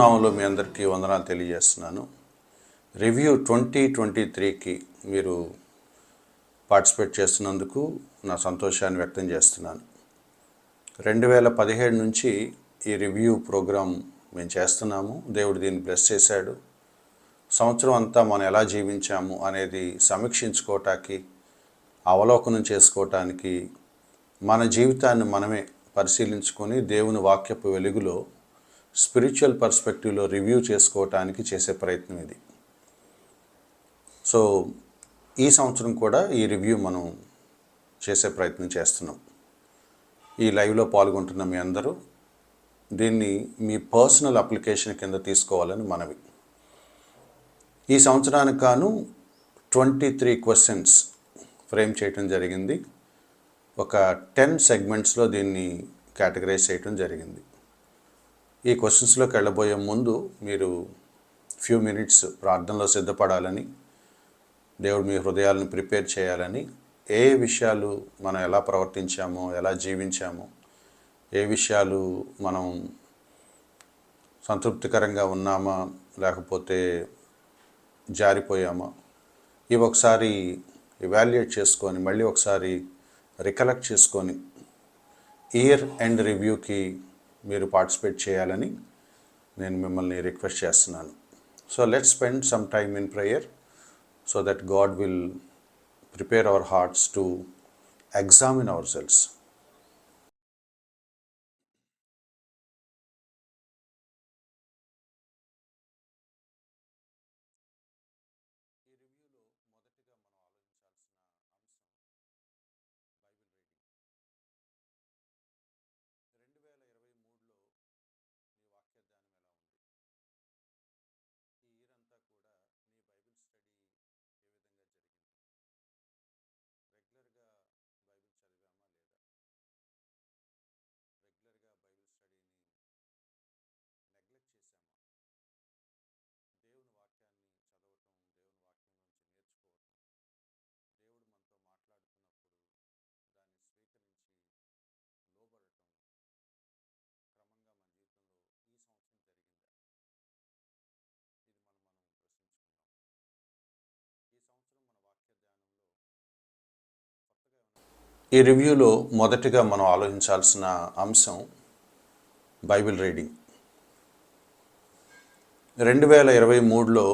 నామంలో మీ అందరికీ వందనాలు తెలియజేస్తున్నాను. రివ్యూ 2023కి మీరు పార్టిసిపేట్ చేస్తున్నందుకు నా సంతోషాన్ని వ్యక్తం చేస్తున్నాను. 2017 నుంచి ఈ రివ్యూ ప్రోగ్రాం మేము చేస్తున్నాము. దేవుడు దీన్ని బ్లెస్ చేశాడు. సంవత్సరం అంతా మనం ఎలా జీవించాము అనేది సమీక్షించుకోవటానికి, అవలోకనం చేసుకోవటానికి, మన జీవితాన్ని మనమే పరిశీలించుకొని దేవుని వాక్యపు వెలుగులో స్పిరిచువల్ పర్స్పెక్టివ్లో రివ్యూ చేసుకోవటానికి చేసే ప్రయత్నం ఇది. సో ఈ సంవత్సరం కూడా ఈ రివ్యూ మనం చేసే ప్రయత్నం చేస్తున్నాం. ఈ లైవ్లో పాల్గొంటున్న మీ అందరూ దీన్ని మీ పర్సనల్ అప్లికేషన్ కింద తీసుకోవాలని మనవి. ఈ సంవత్సరానికి గాను 23 క్వశ్చన్స్ ఫ్రేమ్ చేయటం జరిగింది. ఒక 10 సెగ్మెంట్స్లో దీన్ని కేటగరైజ్ చేయటం జరిగింది. ఈ క్వశ్చన్స్లోకి వెళ్ళబోయే ముందు మీరు ఫ్యూ మినిట్స్ ప్రార్థనలో సిద్ధపడాలని, దేవుడు మీ హృదయాలను ప్రిపేర్ చేయాలని, ఏ విషయాలు మనం ఎలా ప్రవర్తించామో, ఎలా జీవించామో, ఏ విషయాలు మనం సంతృప్తికరంగా ఉన్నామా లేకపోతే జారిపోయామా, ఇవి ఒకసారి ఎవాల్యుయేట్ చేసుకొని మళ్ళీ ఒకసారి రికలెక్ట్ చేసుకొని ఇయర్ ఎండ్ రివ్యూకి మీరు పార్టిసిపేట్ చేయాలని నేను మిమ్మల్ని రిక్వెస్ట్ చేస్తున్నాను. So let's spend some time in prayer so that God will prepare our hearts to examine our cells. ఈ రివ్యూలో మొదటిగా మనం ఆలోచించాల్సిన అంశం బైబిల్ రీడింగ్. 2023లో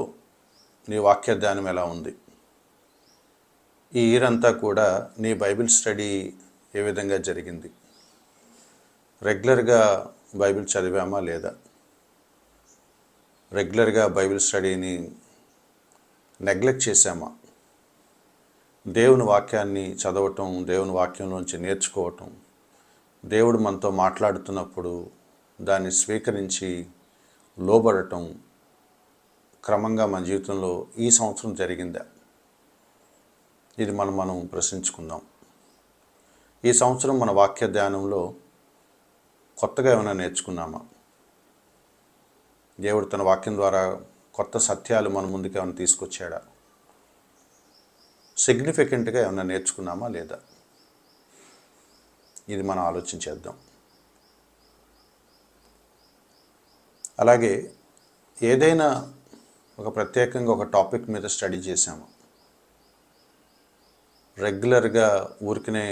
నీ వాక్య ధ్యానం ఎలా ఉంది? ఈ ఇయర్ అంతా కూడా నీ బైబిల్ స్టడీ ఏ విధంగా జరిగింది? రెగ్యులర్గా బైబిల్ చదివామా లేదా? రెగ్యులర్గా బైబిల్ స్టడీని నెగ్లెక్ట్ చేశామా? దేవుని వాక్యాన్ని చదవటం, దేవుని వాక్యంలోంచి నేర్చుకోవటం, దేవుడు మనతో మాట్లాడుతున్నప్పుడు దాన్ని స్వీకరించి లోబడటం క్రమంగా మన జీవితంలో ఈ సంవత్సరం జరిగిందా? ఇది మనం ప్రశ్నించుకుందాం. ఈ సంవత్సరం మన వాక్య ధ్యానంలో కొత్తగా ఏమైనా నేర్చుకున్నామా? దేవుడు తన వాక్యం ద్వారా కొత్త సత్యాలు మన ముందుకు ఏమైనా తీసుకొచ్చాడా? సిగ్నిఫికెంట్గా ఏమైనా నేర్చుకున్నామా లేదా? ఇది మనం ఆలోచించేద్దాం. అలాగే ఏదైనా ఒక ప్రత్యేకంగా ఒక టాపిక్ మీద స్టడీ చేసాము, రెగ్యులర్గా ఊరికనే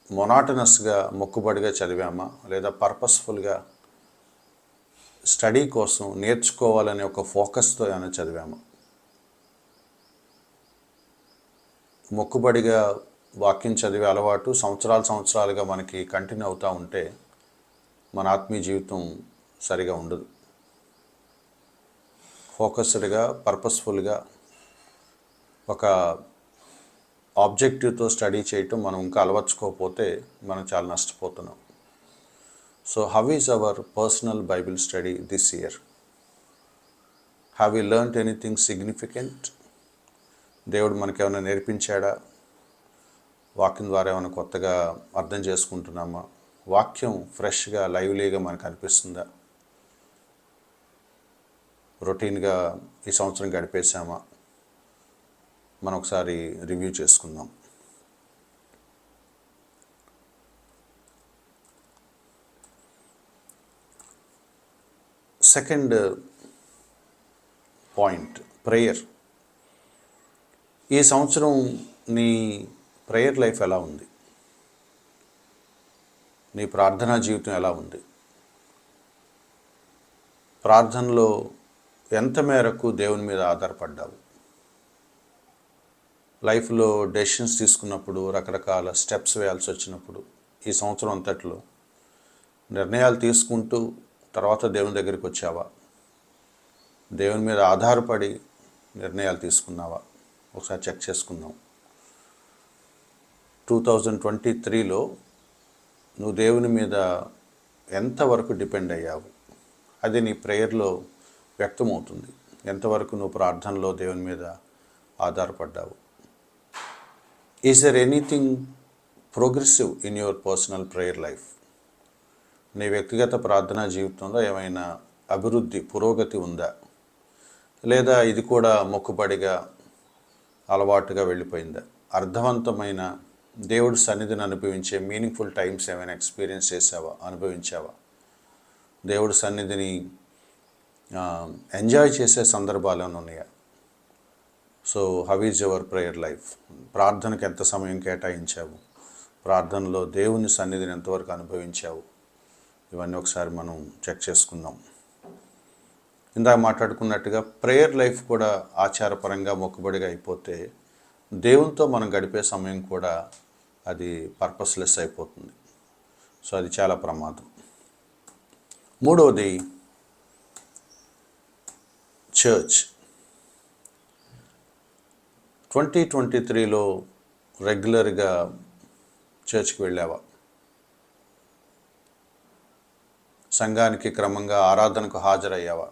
మొనాటనస్గా మొక్కుబడిగా చదివామా, లేదా పర్పస్ఫుల్గా స్టడీ కోసం నేర్చుకోవాలనే ఒక ఫోకస్తో ఏమైనా చదివామా? మొక్కుబడిగా వాక్యం చదివే అలవాటు సంవత్సరాలుగా మనకి కంటిన్యూ అవుతూ ఉంటే మన ఆత్మీయ జీవితం సరిగా ఉండదు. ఫోకస్డ్గా, పర్పస్ఫుల్గా ఒక ఆబ్జెక్టివ్తో స్టడీ చేయటం మనం ఇంకా అలవర్చుకోకపోతే మనం చాలా నష్టపోతున్నాం. So how is our personal Bible study this year? Have you learned anything significant? దేవుడు మనకేమైనా నేర్పించాడా? వాక్యం ద్వారా ఏమైనా కొత్తగా అర్థం చేసుకుంటున్నామా? వాక్యం ఫ్రెష్గా, లైవ్లీగా మనకు అనిపిస్తుందా? రొటీన్గా ఈ సంవత్సరం గడిపేసామా? మనం ఒకసారి రివ్యూ చేసుకుందాం. Second point, prayer. ఈ సంవత్సరం నీ ప్రేయర్ లైఫ్ ఎలా ఉంది? నీ ప్రార్థనా జీవితం ఎలా ఉంది? ప్రార్థనలో ఎంత మేరకు దేవుని మీద ఆధారపడ్డావు? లైఫ్లో డెసిషన్స్ తీసుకున్నప్పుడు, రకరకాల స్టెప్స్ వేయాల్సి వచ్చినప్పుడు, ఈ సంవత్సరం అంతట్లో నిర్ణయాలు తీసుకుంటూ తర్వాత దేవుని దగ్గరికి వచ్చావా? దేవుని మీద ఆధారపడి నిర్ణయాలు తీసుకున్నావా? ఒకసారి చెక్ చేసుకుందాం. 2023లో నువ్వు దేవుని మీద ఎంతవరకు డిపెండ్ అయ్యావు? అది నీ ప్రేయర్లో వ్యక్తమవుతుంది. ఎంతవరకు నువ్వు ప్రార్థనలో దేవుని మీద ఆధారపడ్డావు? Is there anything progressive in your personal prayer life? నీ వ్యక్తిగత ప్రార్థనా జీవితంలో ఏమైనా అభివృద్ధి, పురోగతి ఉందా? లేదా ఇది కూడా మొక్కుబడిగా, అలవాటుగా వెళ్ళిపోయిందా? అర్థవంతమైన దేవుడి సన్నిధిని అనుభవించే మీనింగ్ఫుల్ టైమ్స్ ఏమైనా ఎక్స్పీరియన్స్ చేసావా, అనుభవించావా? దేవుడి సన్నిధిని ఎంజాయ్ చేసే సందర్భాలు ఏమైనా ఉన్నాయా? So how is your prayer life? ప్రార్థనకు ఎంత సమయం కేటాయించావు? ప్రార్థనలో దేవుని సన్నిధిని ఎంతవరకు అనుభవించావు? ఇవన్నీ ఒకసారి మనం చెక్ చేసుకుందాం. ఇందాక మాట్లాడుకున్నట్టుగా ప్రేయర్ లైఫ్ కూడా ఆచారపరంగా మొక్కుబడిగా అయిపోతే దేవునితో మనం గడిపే సమయం కూడా అది పర్పస్లెస్ అయిపోతుంది. సో అది చాలా ప్రమాదం. మూడవది చర్చ్. 2023లో రెగ్యులర్గా చర్చ్కి వెళ్ళావా? సంఘానికి క్రమంగా ఆరాధనకు హాజరయ్యావా?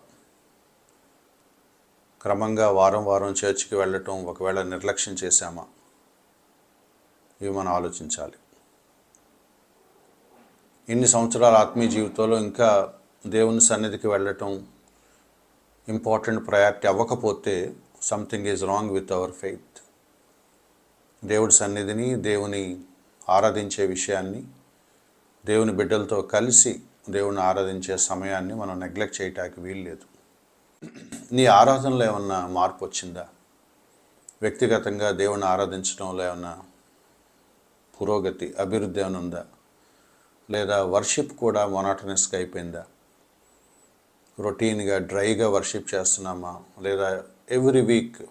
క్రమంగా వారం వారం చర్చికి వెళ్ళటం ఒకవేళ నిర్లక్ష్యం చేశామా? ఇవి మనం ఆలోచించాలి. ఇన్ని సంవత్సరాల ఆత్మీయ జీవితంలో ఇంకా దేవుని సన్నిధికి వెళ్ళటం ఇంపార్టెంట్ ప్రయారిటీ అవ్వకపోతే something is wrong with our faith. దేవుడి సన్నిధిని, దేవుని ఆరాధించే విషయాన్ని, దేవుని బిడ్డలతో కలిసి దేవుని ఆరాధించే సమయాన్ని మనం నెగ్లెక్ట్ చేయటానికి వీలు లేదు. నీ ఆరాధనలో ఏమన్నా మార్పు వచ్చిందా? వ్యక్తిగతంగా దేవుని ఆరాధించడంలో ఏమన్నా పురోగతి, అభివృద్ధి ఏమైనా ఉందా? లేదా వర్షిప్ కూడా మొనాటనస్గా అయిపోయిందా? రొటీన్గా, డ్రైగా వర్షిప్ చేస్తున్నామా? లేదా ఎవ్రీ వీక్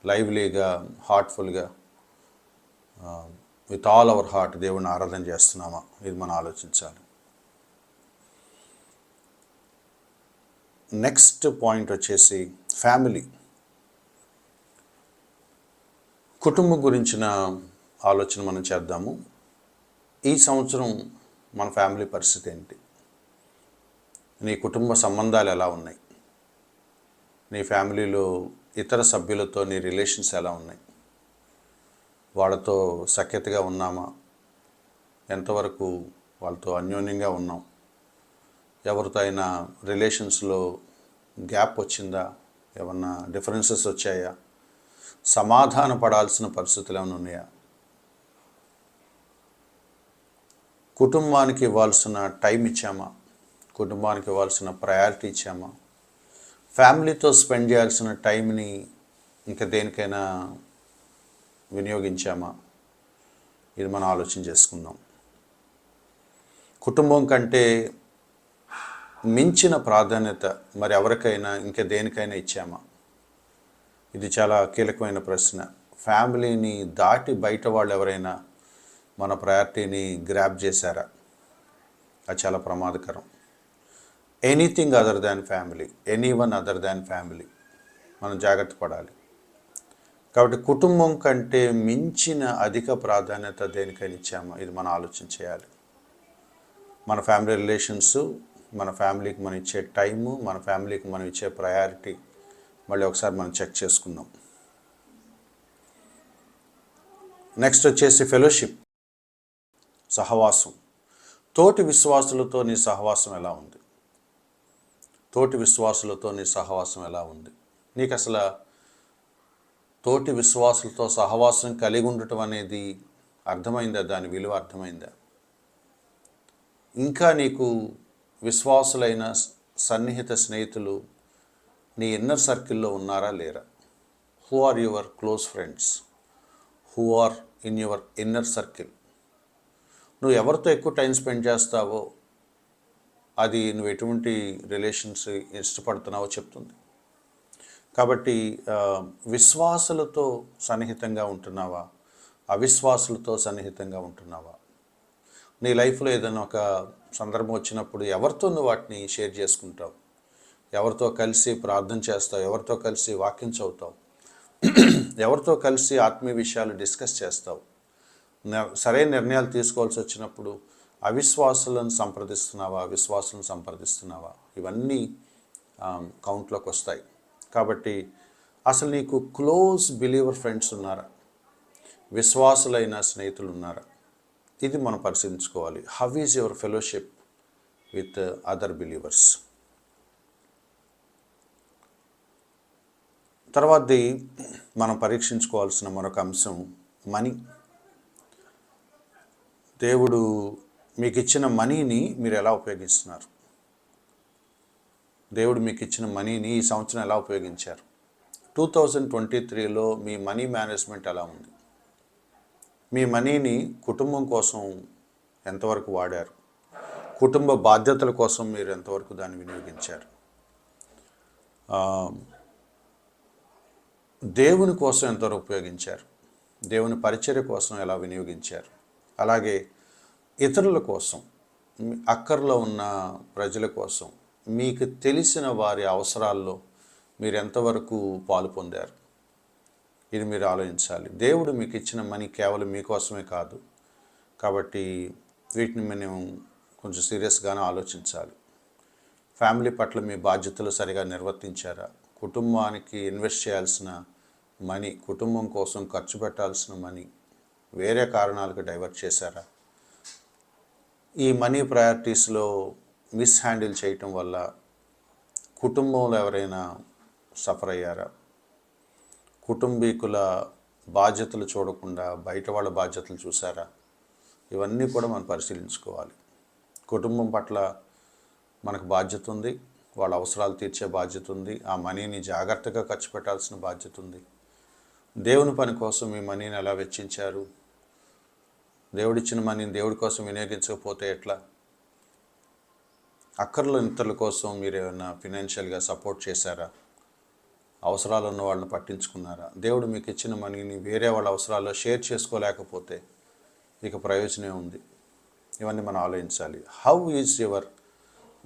లైవ్లీగా, హార్ట్ఫుల్గా, విత్ ఆల్ అవర్ హార్ట్ దేవుని ఆరాధన చేస్తున్నామా? ఇది మనం ఆలోచించాలి. నెక్స్ట్ పాయింట్ వచ్చేసి ఫ్యామిలీ. కుటుంబం గురించిన ఆలోచన మనం చేద్దాము. ఈ సంవత్సరం మన ఫ్యామిలీ పరిస్థితి ఏంటి? నీ కుటుంబ సంబంధాలు ఎలా ఉన్నాయి? నీ ఫ్యామిలీలో ఇతర సభ్యులతో నీ రిలేషన్స్ ఎలా ఉన్నాయి? వాళ్ళతో సఖ్యతగా ఉన్నామా? ఎంతవరకు వాళ్ళతో అన్యోన్యంగా ఉన్నాం? ఎవరితో అయినా రిలేషన్స్లో గ్యాప్ వచ్చిందా? ఏమన్నా డిఫరెన్సెస్ వచ్చాయా? సమాధాన పడాల్సిన పరిస్థితులు ఏమైనా ఉన్నాయా? కుటుంబానికి ఇవ్వాల్సిన టైం ఇచ్చామా? కుటుంబానికి ఇవ్వాల్సిన ప్రయారిటీ ఇచ్చామా? ఫ్యామిలీతో స్పెండ్ చేయాల్సిన టైంని ఇంకా దేనికైనా వినియోగించామా? ఇది మనం ఆలోచన చేసుకుందాం. కుటుంబం కంటే మించిన ప్రాధాన్యత మరి ఎవరికైనా ఇంకా దేనికైనా ఇచ్చామా? ఇది చాలా కీలకమైన ప్రశ్న. ఫ్యామిలీని దాటి బయట వాళ్ళు ఎవరైనా మన ప్రయారిటీని గ్రాబ్ చేశారా? అది చాలా ప్రమాదకరం. Anything other than family, anyone other than family, మనం జాగ్రత్త పడాలి. కాబట్టి కుటుంబం కంటే మించిన అధిక ప్రాధాన్యత దేనికైనా ఇచ్చామా? ఇది మనం ఆలోచన చేయాలి. మన ఫ్యామిలీ రిలేషన్స్, మన ఫ్యామిలీకి మనం ఇచ్చే టైము, మన ఫ్యామిలీకి మనం ఇచ్చే ప్రయారిటీ మళ్ళీ ఒకసారి మనం చెక్ చేసుకుందాం. నెక్స్ట్ వచ్చేసి ఫెలోషిప్, సహవాసం. తోటి విశ్వాసులతో నీ సహవాసం ఎలా ఉంది? తోటి విశ్వాసులతో నీ సహవాసం ఎలా ఉంది? నీకు అసలు తోటి విశ్వాసులతో సహవాసం కలిగి ఉండటం అనేది అర్థమైందా? దాని విలువ అర్థమైందా? ఇంకా నీకు విశ్వాసులైన సన్నిహిత స్నేహితులు నీ ఇన్నర్ సర్కిల్లో ఉన్నారా లేరా? Who are your close friends? Who are in your inner circle? నువ్వు ఎవరితో ఎక్కువ టైం స్పెండ్ చేస్తావో అది నువ్వు ఎటువంటి రిలేషన్స్ ఇష్టపడుతున్నావో చెప్తుంది. కాబట్టి విశ్వాసులతో సన్నిహితంగా ఉంటున్నావా, అవిశ్వాసులతో సన్నిహితంగా ఉంటున్నావా? నీ లైఫ్లో ఏదైనా ఒక సందర్భం వచ్చినప్పుడు ఎవరితో నువ్వు వాటిని షేర్ చేసుకుంటావు? ఎవరితో కలిసి ప్రార్థన చేస్తావు? ఎవరితో కలిసి వాక్యం చదువుతావు? ఎవరితో కలిసి ఆత్మీయ విషయాలు డిస్కస్ చేస్తావు? సరైన నిర్ణయాలు తీసుకోవాల్సి వచ్చినప్పుడు అవిశ్వాసులను సంప్రదిస్తున్నావా, విశ్వాసులను సంప్రదిస్తున్నావా? ఇవన్నీ కౌంట్లోకి వస్తాయి. కాబట్టి అసలు నీకు క్లోజ్ బిలీవర్ ఫ్రెండ్స్ ఉన్నారా? విశ్వాసులైన స్నేహితులు ఉన్నారా? ఇది మనం పరిశీలించుకోవాలి. How is your fellowship with other believers? తర్వాతది మనం పరీక్షించుకోవాల్సిన మరొక అంశం మనీ. దేవుడు మీకు ఇచ్చిన మనీని మీరు ఎలా ఉపయోగిస్తున్నారు? దేవుడు మీకు ఇచ్చిన మనీని ఈ సంవత్సరం ఎలా ఉపయోగించారు? 2023లో మీ మనీ మేనేజ్మెంట్ ఎలా ఉంది? మీ మనీని కుటుంబం కోసం ఎంతవరకు వాడారు? కుటుంబ బాధ్యతల కోసం మీరు ఎంతవరకు దాన్ని వినియోగించారు? దేవుని కోసం ఎంతవరకు ఉపయోగించారు? దేవుని పరిచర్య కోసం ఎలా వినియోగించారు? అలాగే ఇతరుల కోసం, అక్కర్లో ఉన్న ప్రజల కోసం, మీకు తెలిసిన వారి అవసరాల్లో మీరు ఎంతవరకు పాలు పొందారు? ఇది మీరు ఆలోచించాలి. దేవుడు మీకు ఇచ్చిన మనీ కేవలం మీకోసమే కాదు. కాబట్టి వీటిని మనం కొంచెం సీరియస్గానే ఆలోచించాలి. ఫ్యామిలీ పట్ల మీ బాధ్యతలు సరిగా నిర్వర్తించారా? కుటుంబానికి ఇన్వెస్ట్ చేయాల్సిన మనీ, కుటుంబం కోసం ఖర్చు పెట్టాల్సిన మనీ వేరే కారణాలకు డైవర్ట్ చేశారా? ఈ మనీ ప్రయారిటీస్లో మిస్ హ్యాండిల్ చేయటం వల్ల కుటుంబంలో ఎవరైనా సఫర్ అయ్యారా? కుటుంబీకుల బాధ్యతలు చూడకుండా బయట వాళ్ళ బాధ్యతలు చూసారా? ఇవన్నీ కూడా మనం పరిశీలించుకోవాలి. కుటుంబం పట్ల మనకు బాధ్యత ఉంది, వాళ్ళ అవసరాలు తీర్చే బాధ్యత ఉంది, ఆ మనీని జాగ్రత్తగా ఖర్చు పెట్టాల్సిన బాధ్యత ఉంది. దేవుని పని కోసం మీ మనీని ఎలా వెచ్చించారు? దేవుడిచ్చిన మనీని దేవుడి కోసం వినియోగించకపోతే ఎట్లా? అక్కర్లో ఇతరుల కోసం మీరు ఏమైనా ఫినాన్షియల్గా సపోర్ట్ చేశారా? అవసరాలు ఉన్న వాళ్ళని పట్టించుకున్నారా? దేవుడు మీకు ఇచ్చిన మనీని వేరే వాళ్ళ అవసరాల్లో షేర్ చేసుకోలేకపోతే ఇక ప్రయోజనం ఉంది. ఇవన్నీ మనం ఆలోచించాలి. How is your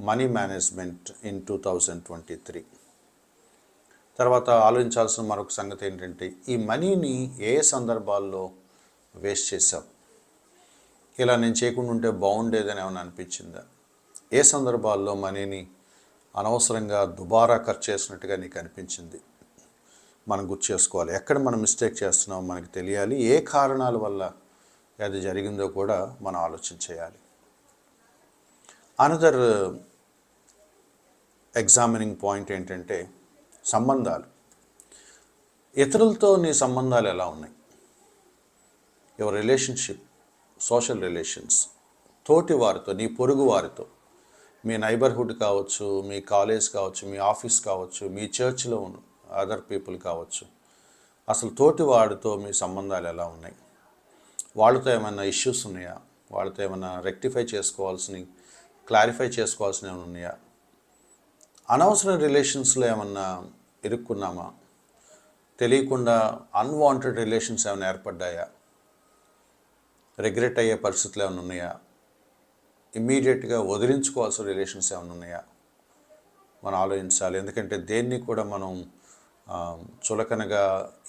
money management in 2023? తర్వాత ఆలోచించాల్సిన మరొక సంగతి ఏంటంటే, ఈ మనీని ఏ సందర్భాల్లో వేస్ట్ చేశావు? ఇలా నేను చేయకుండా ఉంటే బాగుండేదని ఏమైనా అనిపించిందా? ఏ సందర్భాల్లో మనీని అనవసరంగా దుబారా ఖర్చు చేసినట్టుగా నీకు అనిపించింది? మనం గుర్తు చేసుకోవాలి. ఎక్కడ మనం మిస్టేక్ చేస్తున్నామో మనకి తెలియాలి. ఏ కారణాల వల్ల అది జరిగిందో కూడా మనం ఆలోచన చేయాలి. అనదర్ ఎగ్జామినింగ్ పాయింట్ ఏంటంటే సంబంధాలు. ఇతరులతో నీ సంబంధాలు ఎలా ఉన్నాయి? యువర్ రిలేషన్షిప్, సోషల్ రిలేషన్స్, తోటి వారితో, నీ పొరుగు వారితో, మీ నైబర్హుడ్ కావచ్చు, మీ కాలేజ్ కావచ్చు, మీ ఆఫీస్ కావచ్చు, మీ చర్చ్లో అదర్ పీపుల్ కావచ్చు. అసలు తోటి వాడితో మీ సంబంధాలు ఎలా ఉన్నాయి? వాళ్ళతో ఏమైనా ఇష్యూస్ ఉన్నాయా? వాళ్ళతో ఏమైనా రెక్టిఫై చేసుకోవాల్సినవి, క్లారిఫై చేసుకోవాల్సినవి ఏమైనా ఉన్నాయా? అనవసర రిలేషన్స్లో ఏమన్నా ఇరుక్కున్నామా? తెలియకుండా అన్వాంటెడ్ రిలేషన్స్ ఏమైనా ఏర్పడ్డాయా? రిగ్రెట్ అయ్యే పరిస్థితులు ఏమైనా ఉన్నాయా? ఇమ్మీడియట్గా వదిలించుకోవాల్సిన రిలేషన్స్ ఏమైనా ఉన్నాయా? మనం ఆలోచించాలి. ఎందుకంటే దేన్ని కూడా మనం చులకనగా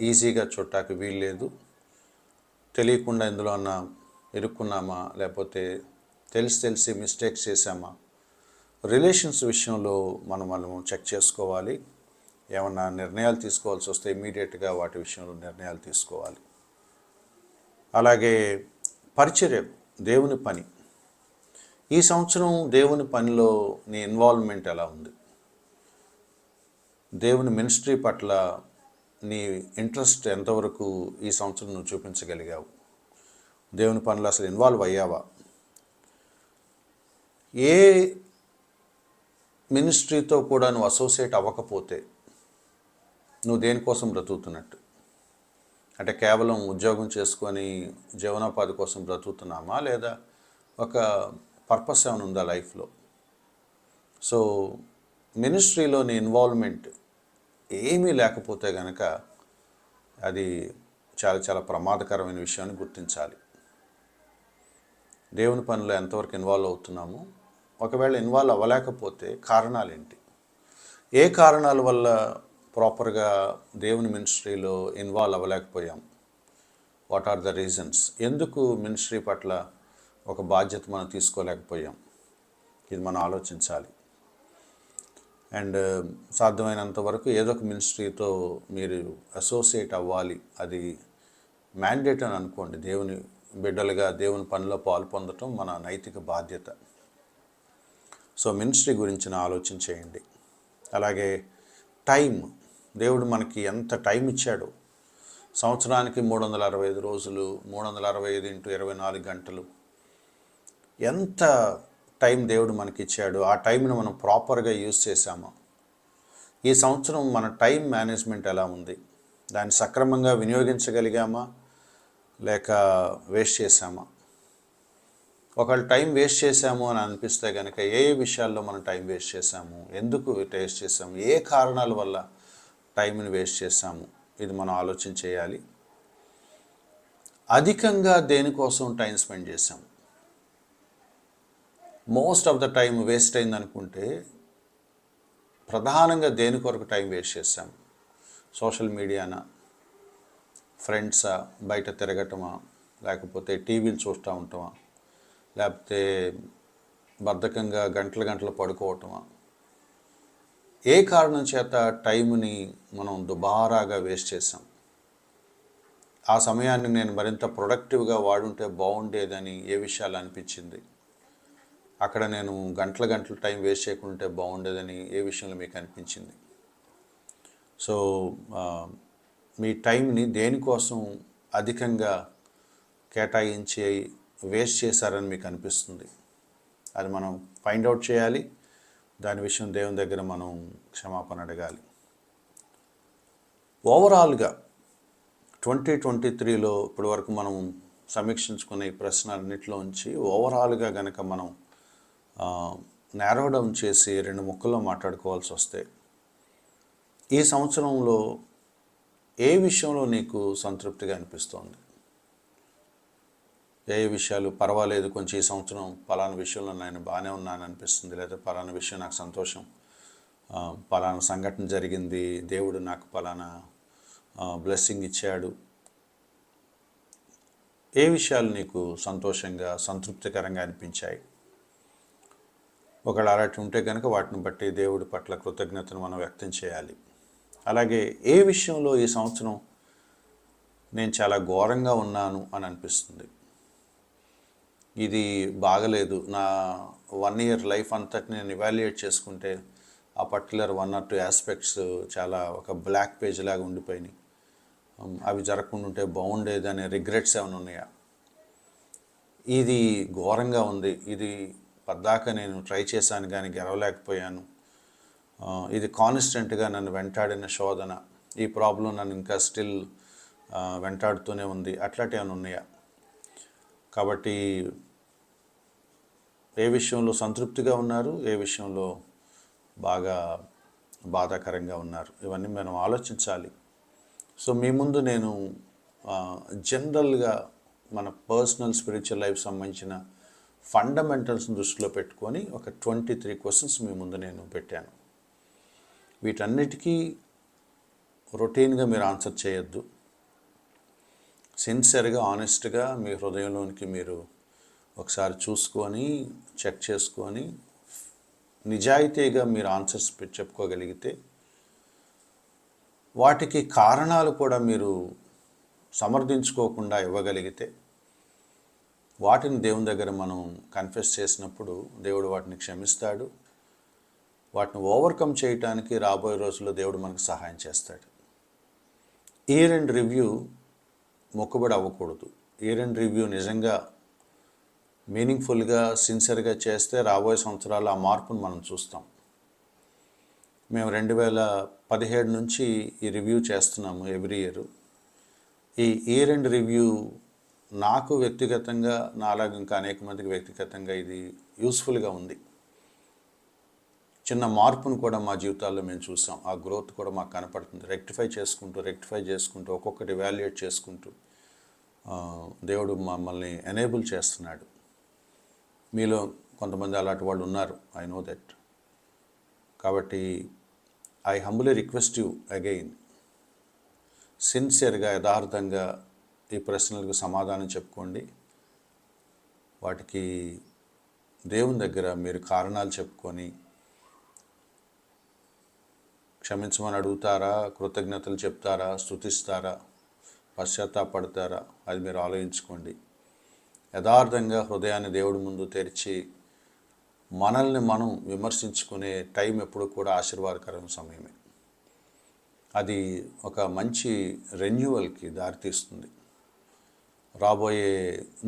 ఈజీగా చూడటానికి వీల్లేదు. తెలియకుండా ఇందులో అన్న ఇరుక్కున్నామా, లేకపోతే తెలిసి మిస్టేక్స్ చేసామా? రిలేషన్స్ విషయంలో మనం చెక్ చేసుకోవాలి. ఏమన్నా నిర్ణయాలు తీసుకోవాల్సి వస్తే ఇమ్మీడియట్గా వాటి విషయంలో నిర్ణయాలు తీసుకోవాలి. అలాగే పరిచర్య, దేవుని పని. ఈ సంవత్సరం దేవుని పనిలో నీ ఇన్వాల్వ్మెంట్ ఎలా ఉంది? దేవుని మినిస్ట్రీ పట్ల నీ ఇంట్రెస్ట్ ఎంతవరకు ఈ సంవత్సరం నువ్వు చూపించగలిగావు? దేవుని పనిలో అసలు ఇన్వాల్వ్ అయ్యావా? ఏ మినిస్ట్రీతో కూడా నువ్వు అసోసియేట్ అవ్వకపోతే నువ్వు దేనికోసం బ్రతుకుతున్నట్టు? అంటే కేవలం ఉద్యోగం చేసుకొని జీవనోపాధి కోసం బ్రతుకుతున్నామా, లేదా ఒక పర్పస్ ఏమైనా ఉందా లైఫ్లో? సో మినిస్ట్రీలోని ఇన్వాల్వ్మెంట్ ఏమీ లేకపోతే కనుక అది చాలా చాలా ప్రమాదకరమైన విషయాన్ని గుర్తించాలి. దేవుని పనిలో ఎంతవరకు ఇన్వాల్వ్ అవుతున్నాము, ఒకవేళ ఇన్వాల్వ్ అవ్వలేకపోతే కారణాలేంటి? ఏ కారణాల వల్ల ప్రాపర్గా దేవుని మినిస్ట్రీలో ఇన్వాల్వ్ అవ్వలేకపోయాం? What are the reasons? ఎందుకు మినిస్ట్రీ పట్ల ఒక బాధ్యత మనం తీసుకోలేకపోయాం? ఇది మనం ఆలోచించాలి. అండ్ సాధ్యమైనంత వరకు ఏదో ఒక మినిస్ట్రీతో మీరు అసోసియేట్ అవ్వాలి. అది మ్యాండేట్ అని అనుకోండి. దేవుని బిడ్డలుగా దేవుని పనిలో పాలు పొందటం మన నైతిక బాధ్యత. సో మినిస్ట్రీ గురించిన ఆలోచన చేయండి. అలాగే టైం, దేవుడు మనకి ఎంత టైం ఇచ్చాడు. సంవత్సరానికి 365 రోజులు, 365 × 24 గంటలు. ఎంత టైం దేవుడు మనకి ఇచ్చాడు. ఆ టైంను మనం ప్రాపర్గా యూజ్ చేసామా? ఈ సంవత్సరం మన టైం మేనేజ్మెంట్ ఎలా ఉంది? దాన్ని సక్రమంగా వినియోగించగలిగామా, లేక వేస్ట్ చేసామా? ఒకవేళ టైం వేస్ట్ చేసాము అని అనిపిస్తే కనుక ఏ విషయాల్లో మనం టైం వేస్ట్ చేసాము, ఎందుకు వేస్ట్ చేసాము, ఏ కారణాల వల్ల టైంని వేస్ట్ చేసాము, ఇది మనం ఆలోచన చేయాలి. అధికంగా దేనికోసం టైం స్పెండ్ చేసాము? Most of the time waste అయింది అనుకుంటే ప్రధానంగా దేని కొరకు టైం వేస్ట్ చేసాము? సోషల్ మీడియానా, ఫ్రెండ్సా, బయట తిరగటమా, లేకపోతే టీవీలు చూస్తూ ఉంటామా, లేకపోతే బద్ధకంగా గంటలు గంటలు పడుకోవటమా? ఏ కారణం చేత టైంని మనం దుబారాగా వేస్ట్ చేసాం? ఆ సమయాన్ని నేను మరింత ప్రొడక్టివ్గా వాడుంటే బాగుండేదని ఏ విషయాలు అనిపించింది? అక్కడ నేను గంటల గంటలు టైం వేస్ట్ చేయకుంటే బాగుండేదని ఏ విషయంలో మీకు అనిపించింది? సో మీ టైంని దేనికోసం అధికంగా కేటాయించి వేస్ట్ చేశారని మీకు అనిపిస్తుంది? అది మనం ఫైండ్ అవుట్ చేయాలి. దాని విషయం దేవుని దగ్గర మనం క్షమాపణ అడగాలి. ఓవరాల్గా 2023లో ఇప్పటి వరకు మనం సమీక్షించుకున్న ఈ ప్రశ్నలన్నింటిలోంచి ఓవరాల్గా కనుక మనం నారో డౌన్ చేసి 2 ముక్కల్లో మాట్లాడుకోవాల్సి వస్తే, ఈ సంవత్సరంలో ఏ విషయంలో నీకు సంతృప్తిగా అనిపిస్తోంది? ఏ విషయాలు పర్వాలేదు, కొంచెం ఈ సంవత్సరం పలానా విషయంలో నేను బాగానే ఉన్నాను అనిపిస్తుంది, లేదా పలానా విషయం నాకు సంతోషం, పలానా సంఘటన జరిగింది, దేవుడు నాకు పలానా బ్లెస్సింగ్ ఇచ్చాడు. ఏ విషయాలు నీకు సంతోషంగా సంతృప్తికరంగా అనిపించాయి? ఒకవేళ అలాంటి ఉంటే కనుక వాటిని బట్టి దేవుడి పట్ల కృతజ్ఞతను మనం వ్యక్తం చేయాలి. అలాగే ఏ విషయంలో ఈ సంవత్సరం నేను చాలా ఘోరంగా ఉన్నాను అని అనిపిస్తుంది, ఇది బాగలేదు, నా 1 year లైఫ్ అంతటి నేను ఇవాల్యుయేట్ చేసుకుంటే ఆ పర్టికులర్ 1 or 2 ఆస్పెక్ట్స్ చాలా ఒక బ్లాక్ పేజ్ లాగా ఉండిపోయినాయి, అవి జరగకుండా ఉంటే బాగుండేది అనే రిగ్రెట్స్ ఏమైనా ఉన్నాయా? ఇది ఘోరంగా ఉంది, ఇది పద్దాక నేను ట్రై చేశాను కానీ గెలవలేకపోయాను, ఇది కాన్స్టెంట్గా నన్ను వెంటాడిన శోధన, ఈ ప్రాబ్లం నన్ను ఇంకా స్టిల్ వెంటాడుతూనే ఉంది, అట్లాంటివి ఏమైనా ఉన్నాయా? కాబట్టి ఏ విషయంలో సంతృప్తిగా ఉన్నారు, ఏ విషయంలో బాగా బాధాకరంగా ఉన్నారు, ఇవన్నీ మనం ఆలోచించాలి. సో మీ ముందు నేను జనరల్గా మన పర్సనల్ స్పిరిచువల్ లైఫ్ సంబంధించిన ఫండమెంటల్స్ని దృష్టిలో పెట్టుకొని ఒక 23 క్వశ్చన్స్ మీ ముందు నేను పెట్టాను. వీటన్నిటికీ రొటీన్గా మీరు ఆన్సర్ చేయొద్దు. సిన్సియర్గా, ఆనెస్ట్గా మీ హృదయంలోనికి మీరు ఒకసారి చూసుకొని చెక్ చేసుకొని నిజాయితీగా మీరు ఆన్సర్స్ చెప్పుకోగలిగితే, వాటికి కారణాలు కూడా మీరు సమర్థించుకోకుండా ఇవ్వగలిగితే, వాటిని దేవుని దగ్గర మనం కన్ఫెస్ చేసినప్పుడు దేవుడు వాటిని క్షమిస్తాడు. వాటిని ఓవర్కమ్ చేయటానికి రాబోయే రోజుల్లో దేవుడు మనకు సహాయం చేస్తాడు. ఇయర్ ఎండ్ రివ్యూ మొక్కుబడి అవ్వకూడదు. ఇయర్ ఎండ్ రివ్యూ నిజంగా మీనింగ్ఫుల్గా, సిన్సియర్గా చేస్తే రాబోయే సంవత్సరాలు ఆ మార్పును మనం చూస్తాం. మేము 2017 నుంచి ఈ రివ్యూ చేస్తున్నాము ఎవ్రీ ఇయర్. ఈ ఇయర్ ఎండ్ రివ్యూ నాకు వ్యక్తిగతంగా, నాలాగా ఇంకా అనేక మందికి వ్యక్తిగతంగా ఇది యూస్ఫుల్గా ఉంది. చిన్న మార్పును కూడా మా జీవితాల్లో మేము చూసాం. ఆ గ్రోత్ కూడా మాకు కనపడుతుంది. రెక్టిఫై చేసుకుంటూ ఒక్కొక్కటి ఎవాల్యుయేట్ చేసుకుంటూ దేవుడు మమ్మల్ని ఎనేబుల్ చేస్తున్నాడు. మీలో కొంతమంది అలాంటి వాళ్ళు ఉన్నారు, ఐ నో దట్. కాబట్టి I humbly request you again, సిన్సియర్గా, యథార్థంగా ఈ ప్రశ్నలకు సమాధానం చెప్పుకోండి. వాటికి దేవుని దగ్గర మీరు కారణాలు చెప్పుకొని క్షమించమని అడుగుతారా, కృతజ్ఞతలు చెప్తారా, స్తుతిస్తారా, పశ్చాత్తాపడతారా, అది మీరు ఆలోచించుకోండి. యథార్థంగా హృదయాన్ని దేవుడి ముందు తెరిచి మనల్ని మనం విమర్శించుకునే టైం ఎప్పుడు కూడా ఆశీర్వాదకరమైన సమయమే. అది ఒక మంచి రెన్యూవల్కి దారితీస్తుంది. రాబోయే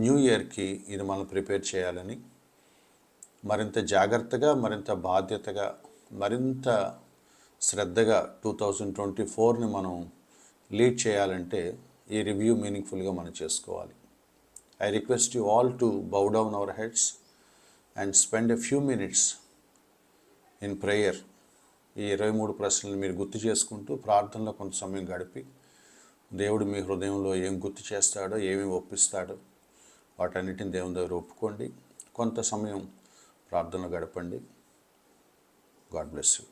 న్యూ ఇయర్కి ఇది మనం ప్రిపేర్ చేయాలని, మరింత జాగ్రత్తగా, మరింత బాధ్యతగా, మరింత శ్రద్ధగా 2024ని మనం లీడ్ చేయాలంటే ఈ రివ్యూ మీనింగ్ఫుల్గా మనం చేసుకోవాలి. I request you all to bow down our heads and spend a few minutes in prayer. ఈ 23 ప్రశ్నలు మీరు గుర్తు చేసుకుంటూ ప్రార్థనలో కొంత సమయం గడిపి దేవుడు మీ హృదయంలో ఏం గుర్తు చేస్తాడో, ఏమేమి ఒప్పిస్తాడో వాటన్నిటిని దేవుని దగ్గర ఒప్పుకోండి. కొంత సమయం ప్రార్థనలో గడపండి. God bless you.